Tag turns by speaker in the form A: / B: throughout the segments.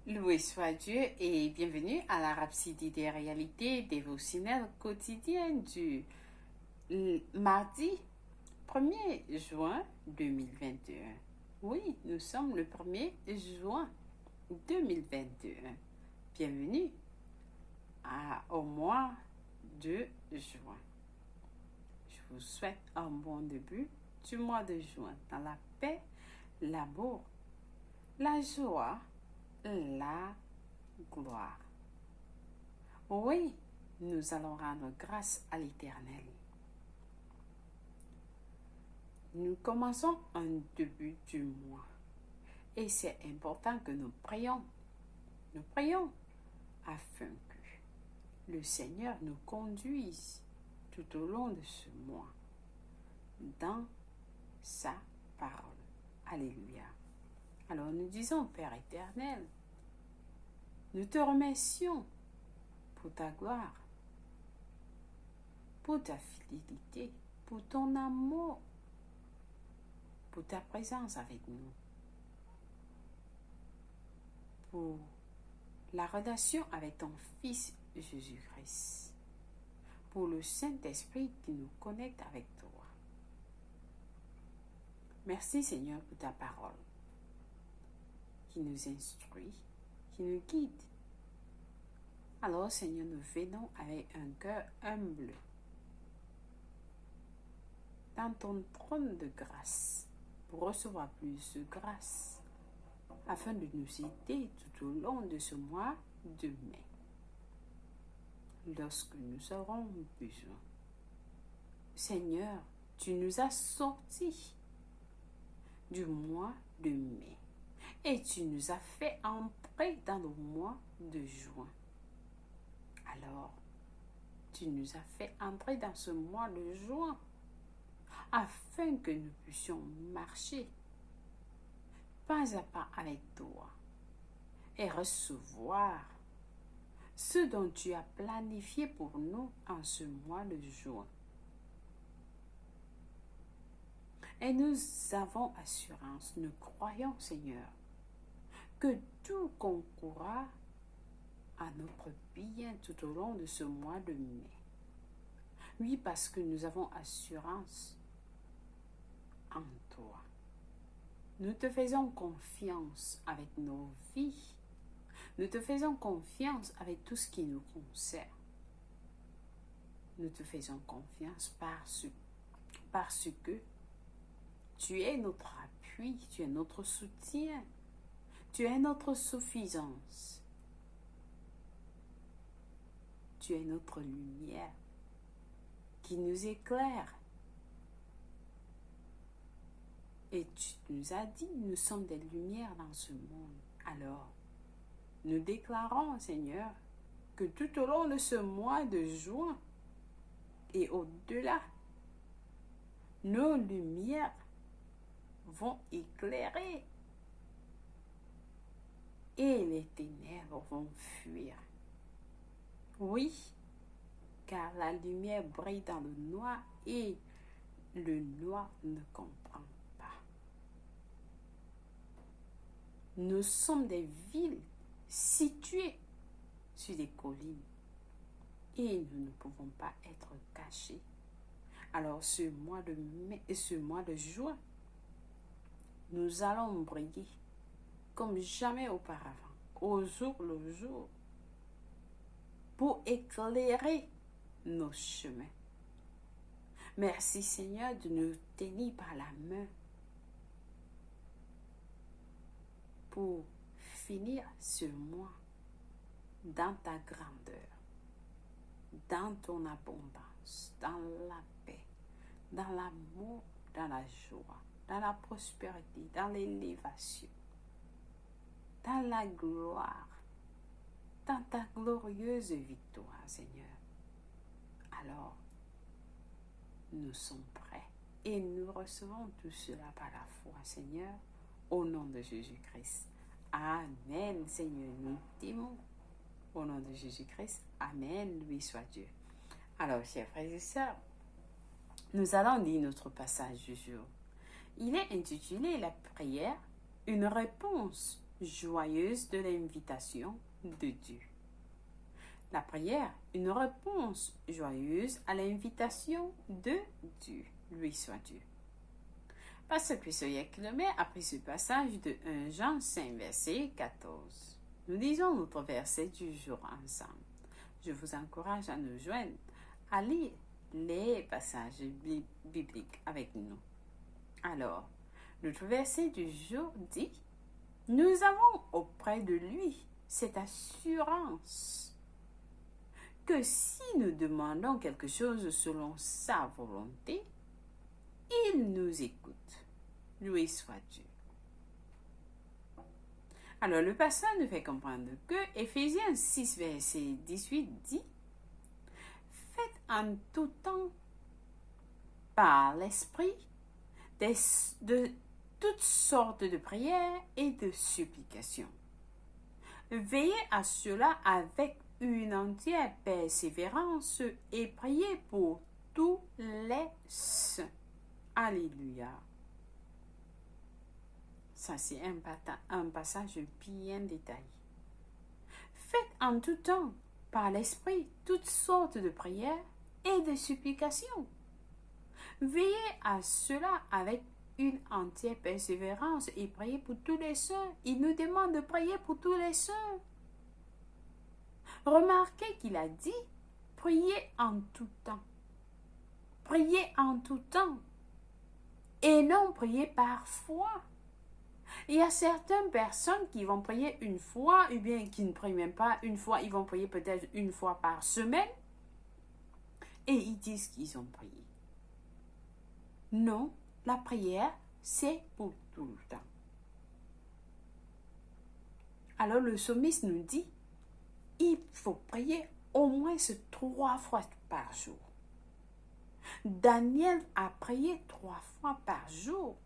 A: Loué soit Dieu et bienvenue à la Rhapsodie des réalités dévotionnelles quotidiennes du mardi 1er juin 2021. Oui, nous sommes le 1er juin 2021. Bienvenue au mois de juin. Je vous souhaite un bon début du mois de juin dans la paix, l'amour, la joie, la gloire. Oui, nous allons rendre grâce à l'Éternel. Nous commençons un début du mois et c'est important que nous prions. Nous prions afin que le Seigneur nous conduise tout au long de ce mois dans sa parole. Alléluia. Alors nous disons, Père éternel, nous te remercions pour ta gloire, pour ta fidélité, pour ton amour, pour ta présence avec nous, pour la relation avec ton Fils Jésus-Christ, pour le Saint-Esprit qui nous connecte avec toi. Merci Seigneur pour ta parole qui nous instruit, qui nous guide. Alors Seigneur, nous venons avec un cœur humble dans ton trône de grâce pour recevoir plus de grâce afin de nous aider tout au long de ce mois de mai lorsque nous aurons besoin. Seigneur, tu nous as sortis du mois de mai et tu nous as fait entrer dans le mois de juin. Alors, tu nous as fait entrer dans ce mois de juin afin que nous puissions marcher pas à pas avec toi et recevoir ce dont tu as planifié pour nous en ce mois de juin. Et nous avons assurance, nous croyons Seigneur, que tout concourra à notre bien tout au long de ce mois de mai. Oui, parce que nous avons assurance en toi. Nous te faisons confiance avec nos vies. Nous te faisons confiance avec tout ce qui nous concerne. Nous te faisons confiance parce que tu es notre appui, tu es notre soutien, tu es notre suffisance. Tu es notre lumière qui nous éclaire. Et tu nous as dit, nous sommes des lumières dans ce monde. Alors, nous déclarons, Seigneur, que tout au long de ce mois de juin et au-delà, nos lumières vont éclairer et les ténèbres vont fuir. Oui, car la lumière brille dans le noir et le noir ne comprend pas. Nous sommes des villes situées sur des collines et nous ne pouvons pas être cachés. Alors ce mois de mai et ce mois de juin, nous allons briller comme jamais auparavant, au jour le jour, pour éclairer nos chemins. Merci Seigneur de nous tenir par la main pour finir ce mois dans ta grandeur, dans ton abondance, dans la paix, dans l'amour, dans la joie, dans la prospérité, dans l'élévation, dans la gloire, dans ta glorieuse victoire, Seigneur. Alors, nous sommes prêts et nous recevons tout cela par la foi, Seigneur, au nom de Jésus-Christ. Amen, Seigneur, nous t'aimons. Au nom de Jésus-Christ, Amen, loué soit Dieu. Alors, chers frères et sœurs, nous allons lire notre passage du jour. Il est intitulé La prière, une réponse joyeuse de l'invitation de Dieu. La prière, une réponse joyeuse à l'invitation de Dieu. Lui soit Dieu. Pasteur Christophe Kilomé a pris ce passage de 1 Jean 5, verset 14. Nous lisons notre verset du jour ensemble. Je vous encourage à nous joindre, à lire les passages bibliques avec nous. Alors, notre verset du jour dit: nous avons auprès de lui cette assurance que si nous demandons quelque chose selon sa volonté, il nous écoute. Loué soit Dieu. Alors, le passage nous fait comprendre que Éphésiens 6, verset 18 dit: faites en tout temps par l'Esprit de toutes sortes de prières et de supplications. Veillez à cela avec une entière persévérance et priez pour tous les saints. Alléluia. Ça, c'est un passage bien détaillé. Faites en tout temps, par l'Esprit, toutes sortes de prières et de supplications. Veillez à cela avec une entière persévérance et priez pour tous les saints. Il nous demande de prier pour tous les saints. Remarquez qu'il a dit, priez en tout temps. Priez en tout temps. Et non priez par foi. Il y a certaines personnes qui vont prier une fois, ou bien qui ne prient même pas une fois, ils vont prier peut-être une fois par semaine, et ils disent qu'ils ont prié. Non, la prière, c'est pour tout le temps. Alors le psalmiste nous dit, il faut prier au moins 3 fois par jour. Daniel a prié 3 fois par jour.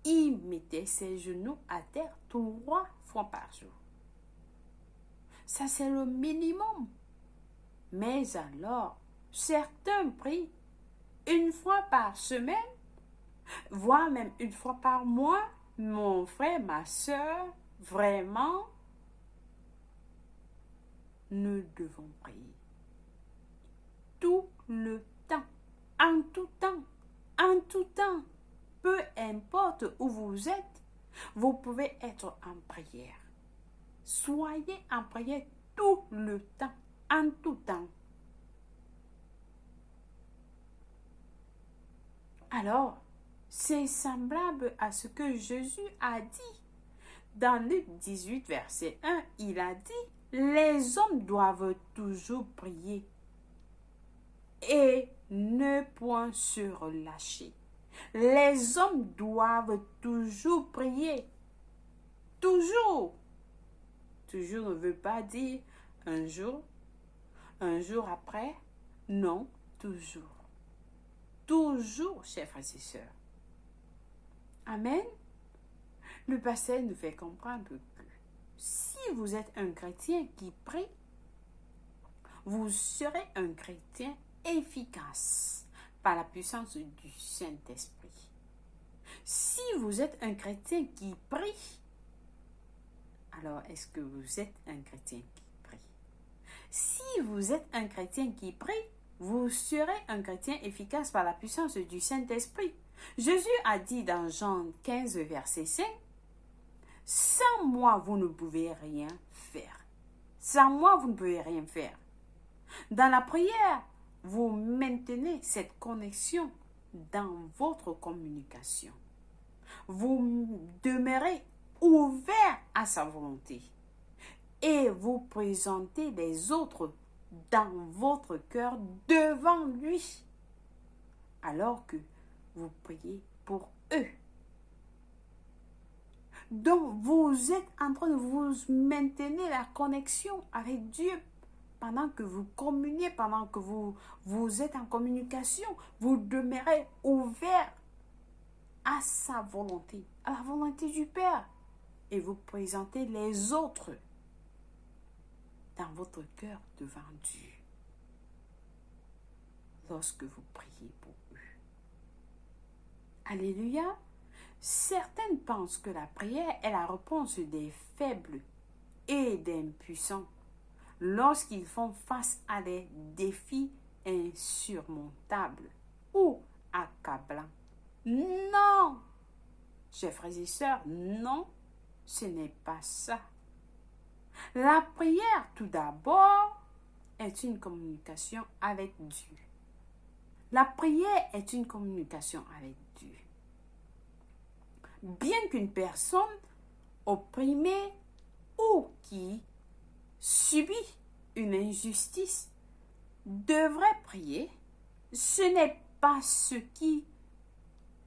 A: Il mettait ses genoux à terre 3 fois par jour. Ça, c'est le minimum. Mais alors, certains prient une fois par semaine, voire même une fois par mois. Mon frère, ma soeur, vraiment, nous devons prier tout le temps, en tout temps, en tout temps. Peu importe où vous êtes, vous pouvez être en prière. Soyez en prière tout le temps, en tout temps. Alors, c'est semblable à ce que Jésus a dit. Dans Luc 18, verset 1, il a dit, les hommes doivent toujours prier et ne point se relâcher. Les hommes doivent toujours prier. Toujours. Toujours ne veut pas dire un jour après. Non, toujours. Toujours, chers frères et sœurs. Amen. Le passage nous fait comprendre que si vous êtes un chrétien qui prie, vous serez un chrétien efficace par la puissance du Saint-Esprit. Si vous êtes un chrétien qui prie, alors est-ce que vous êtes un chrétien qui prie? Si vous êtes un chrétien qui prie, vous serez un chrétien efficace par la puissance du Saint-Esprit. Jésus a dit dans Jean 15, verset 5, « Sans moi, vous ne pouvez rien faire. Sans moi, vous ne pouvez rien faire. » Dans la prière, vous maintenez cette connexion dans votre communication. Vous demeurez ouvert à sa volonté et vous présentez les autres dans votre cœur devant lui alors que vous priez pour eux. Donc, vous êtes en train de vous maintenir la connexion avec Dieu pendant que vous communiez, pendant que vous êtes en communication. Vous demeurez ouvert à sa volonté, à la volonté du Père. Et vous présentez les autres dans votre cœur devant Dieu lorsque vous priez pour eux. Alléluia. Certaines pensent que la prière est la réponse des faibles et des impuissants lorsqu'ils font face à des défis insurmontables ou accablants. Non, chers frères et sœurs, non, ce n'est pas ça. La prière, tout d'abord, est une communication avec Dieu. La prière est une communication avec Dieu. Bien qu'une personne opprimée ou qui subit une injustice devrait prier, ce n'est pas ce qui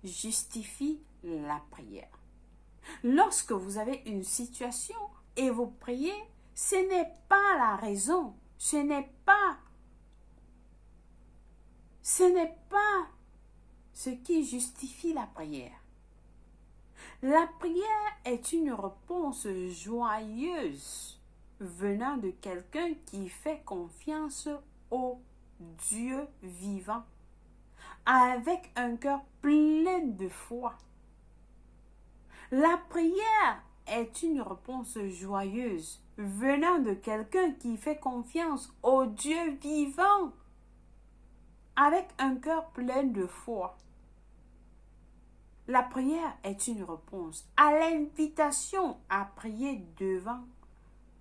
A: justifie la prière. Lorsque vous avez une situation et vous priez, ce n'est pas la raison, ce n'est pas ce qui justifie la prière. La prière est une réponse joyeuse venant de quelqu'un qui fait confiance au Dieu vivant, avec un cœur plein de foi. La prière est une réponse joyeuse venant de quelqu'un qui fait confiance au Dieu vivant, avec un cœur plein de foi. La prière est une réponse à l'invitation à prier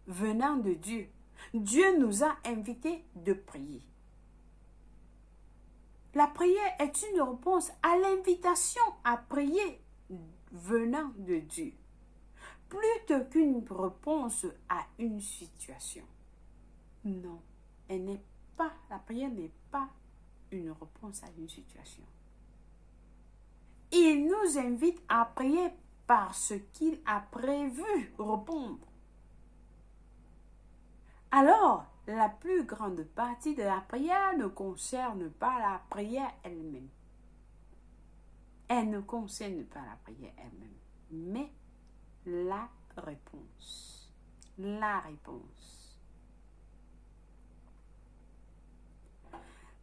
A: venant de Dieu. Dieu nous a invités de prier. La prière est une réponse à l'invitation à prier venant de Dieu, plutôt qu'une réponse à une situation. Non, la prière n'est pas une réponse à une situation. Il nous invite à prier parce qu'il a prévu répondre. Alors, la plus grande partie de la prière ne concerne pas la prière elle-même. Elle ne concerne pas la prière elle-même, mais la réponse. La réponse.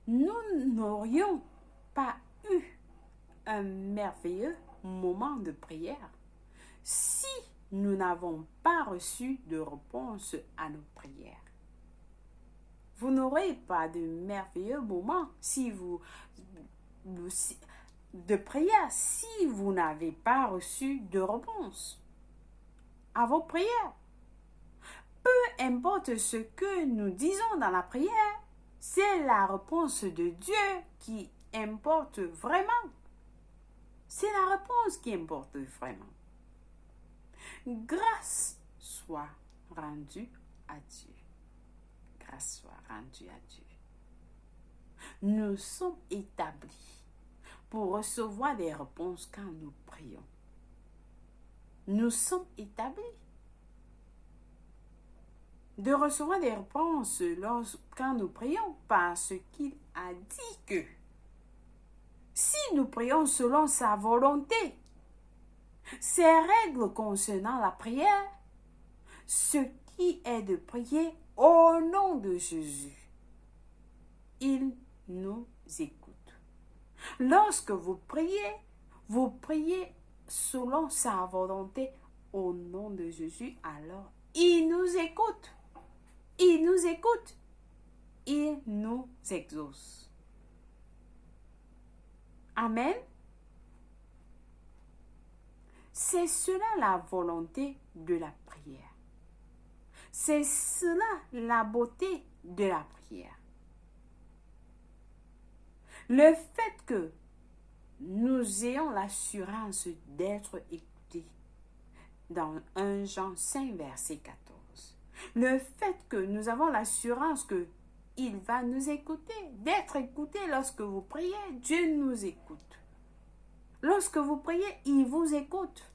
A: Nous n'aurions pas eu un merveilleux moment de prière si nous n'avons pas reçu de réponse à nos prières. Vous n'aurez pas de merveilleux moment de prière si vous n'avez pas reçu de réponse à vos prières. Peu importe ce que nous disons dans la prière, c'est la réponse de Dieu qui importe vraiment. C'est la réponse qui importe vraiment. Grâce soit rendue à Dieu. Grâce soit rendue à Dieu. Nous sommes établis pour recevoir des réponses quand nous prions. Nous sommes établis de recevoir des réponses quand nous prions parce qu'il a dit que si nous prions selon sa volonté, ses règles concernant la prière, ce qui est de prier au nom de Jésus, il nous écoute. Lorsque vous priez selon sa volonté au nom de Jésus, alors il nous écoute. Il nous écoute. Il nous exauce. Amen. C'est cela la volonté de la prière. C'est cela la beauté de la prière. Le fait que nous ayons l'assurance d'être écoutés dans 1 Jean 5, verset 14. Le fait que nous avons l'assurance que il va nous écouter, d'être écouté lorsque vous priez, Dieu nous écoute. Lorsque vous priez, il vous écoute.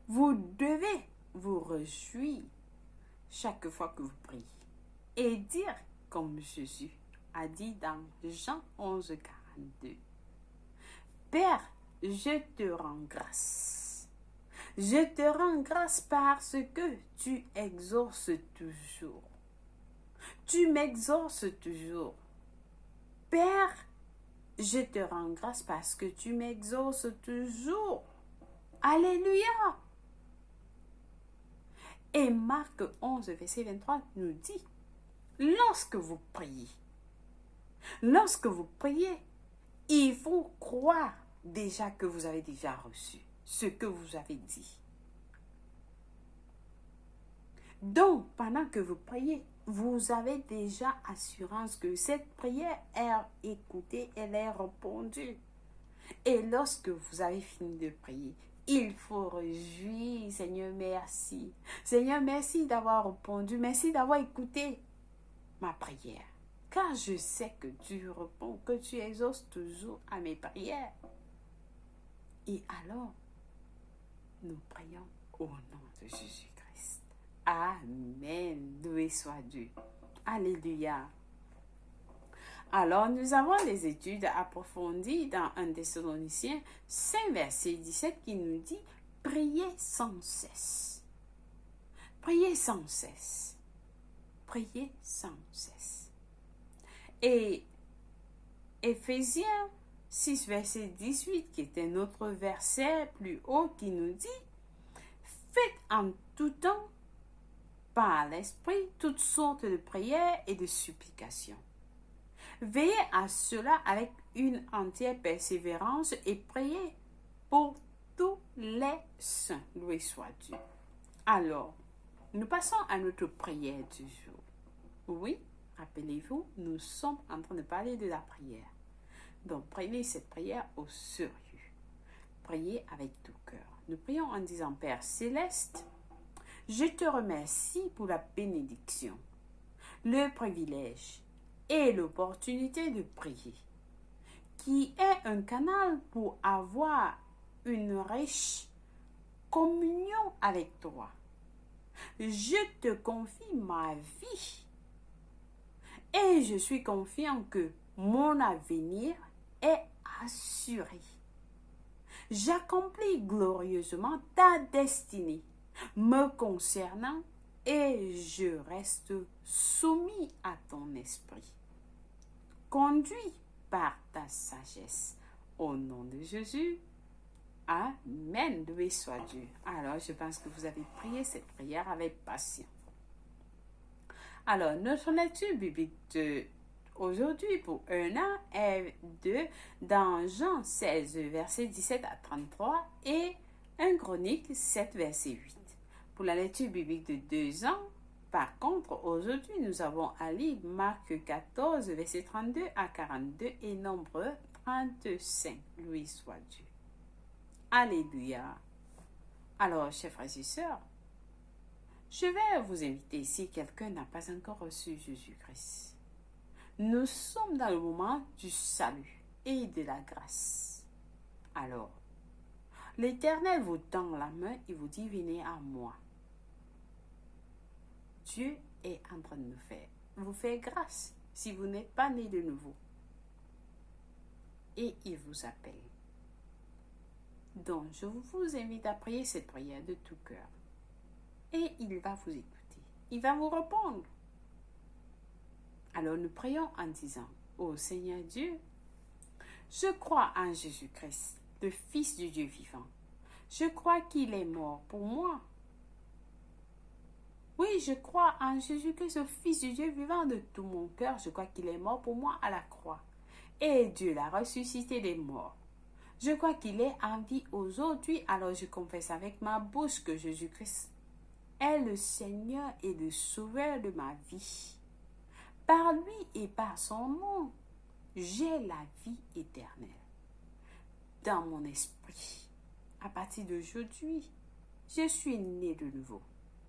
A: Vous devez vous réjouir chaque fois que vous priez et dire comme Jésus a dit dans Jean 11, 42. Père, je te rends grâce. Je te rends grâce parce que tu exauces toujours. Tu m'exauces toujours. Père, Je te rends grâce parce que tu m'exauces toujours. Alléluia. Et Marc 11, verset 23 nous dit, lorsque vous priez, il faut croire déjà que vous avez déjà reçu ce que vous avez dit. Donc, pendant que vous priez, vous avez déjà assurance que cette prière est écoutée, elle est répondue. Et lorsque vous avez fini de prier, il faut réjouir, Seigneur, merci. Seigneur, merci d'avoir répondu, merci d'avoir écouté ma prière. Car je sais que tu réponds, que tu exauces toujours à mes prières. Et alors, nous prions au nom de Jésus-Christ. Amen. Loué soit Dieu. Alléluia. Alors, nous avons les études approfondies dans 1 Thessaloniciens 5, verset 17 qui nous dit « Priez sans cesse. » Priez sans cesse. Priez sans cesse. Et Éphésiens 6, verset 18, qui est un autre verset plus haut qui nous dit « Faites en tout temps, par l'Esprit, toutes sortes de prières et de supplications. Veillez à cela avec une entière persévérance et priez pour tous les saints. Loué soit Dieu. » Alors, nous passons à notre prière du jour. Oui, rappelez-vous, nous sommes en train de parler de la prière. Donc, prenez cette prière au sérieux. Priez avec tout cœur. Nous prions en disant, Père céleste, je te remercie pour la bénédiction, le privilège et l'opportunité de prier, qui est un canal pour avoir une riche communion avec toi. Je te confie ma vie et je suis confiant que mon avenir est assuré. J'accomplis glorieusement ta destinée me concernant et je reste soumis à ton esprit. Conduit par ta sagesse. Au nom de Jésus. Amen. Loué soit Dieu. Alors, je pense que vous avez prié cette prière avec passion. Alors, notre lecture biblique aujourd'hui pour un an est dans Jean 16, verset 17 à 33 et 1 Chronique 7, verset 8. Pour la lecture biblique de 2 ans, par contre, aujourd'hui, nous avons à lire Marc 14, verset 32 à 42 et Nombre 35. Loué soit Dieu. Alléluia. Alors, chers frères et sœurs, je vais vous inviter, si quelqu'un n'a pas encore reçu Jésus-Christ. Nous sommes dans le moment du salut et de la grâce. Alors, l'Éternel vous tend la main et vous dit, venez à moi. Dieu est en train de vous faire grâce si vous n'êtes pas né de nouveau. Et il vous appelle. Donc, je vous invite à prier cette prière de tout cœur. Et il va vous écouter. Il va vous répondre. Alors, nous prions en disant, ô Seigneur Dieu, je crois en Jésus-Christ, le Fils du Dieu vivant. Je crois qu'il est mort pour moi. Oui, je crois en Jésus-Christ, le Fils du Dieu vivant de tout mon cœur. Je crois qu'il est mort pour moi à la croix. Et Dieu l'a ressuscité des morts. Je crois qu'il est en vie aujourd'hui, alors je confesse avec ma bouche que Jésus-Christ est le Seigneur et le Sauveur de ma vie. Par lui et par son nom, j'ai la vie éternelle. Dans mon esprit, à partir d'aujourd'hui, je suis né de nouveau.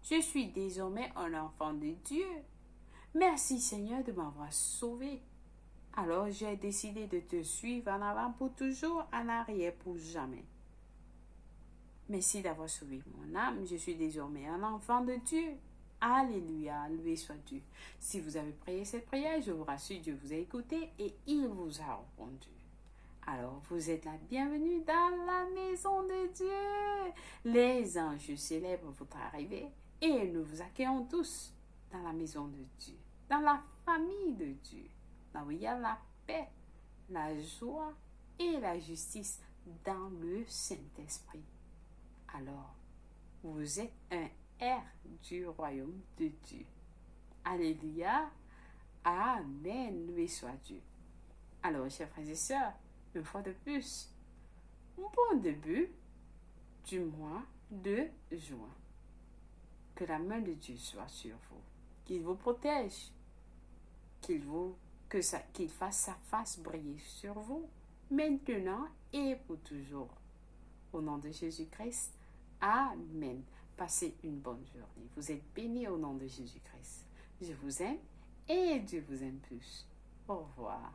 A: Je suis désormais un enfant de Dieu. Merci Seigneur de m'avoir sauvé. Alors j'ai décidé de te suivre en avant pour toujours, en arrière pour jamais. Merci d'avoir sauvé mon âme. Je suis désormais un enfant de Dieu. Alléluia, loué soit Dieu. Si vous avez prié cette prière, je vous rassure, Dieu vous a écouté et il vous a répondu. Alors, vous êtes la bienvenue dans la maison de Dieu. Les anges célèbrent votre arrivée et nous vous accueillons tous dans la maison de Dieu, dans la famille de Dieu, là où il y a la paix, la joie et la justice dans le Saint-Esprit. Alors, vous êtes un heir du royaume de Dieu. Alléluia. Amen. Loué soit Dieu. Alors, chers frères et sœurs, une fois de plus, bon début du mois de juin. Que la main de Dieu soit sur vous, qu'il vous protège, qu'il fasse sa face briller sur vous, maintenant et pour toujours. Au nom de Jésus-Christ, Amen. Passez une bonne journée. Vous êtes bénis au nom de Jésus-Christ. Je vous aime et Dieu vous aime plus. Au revoir.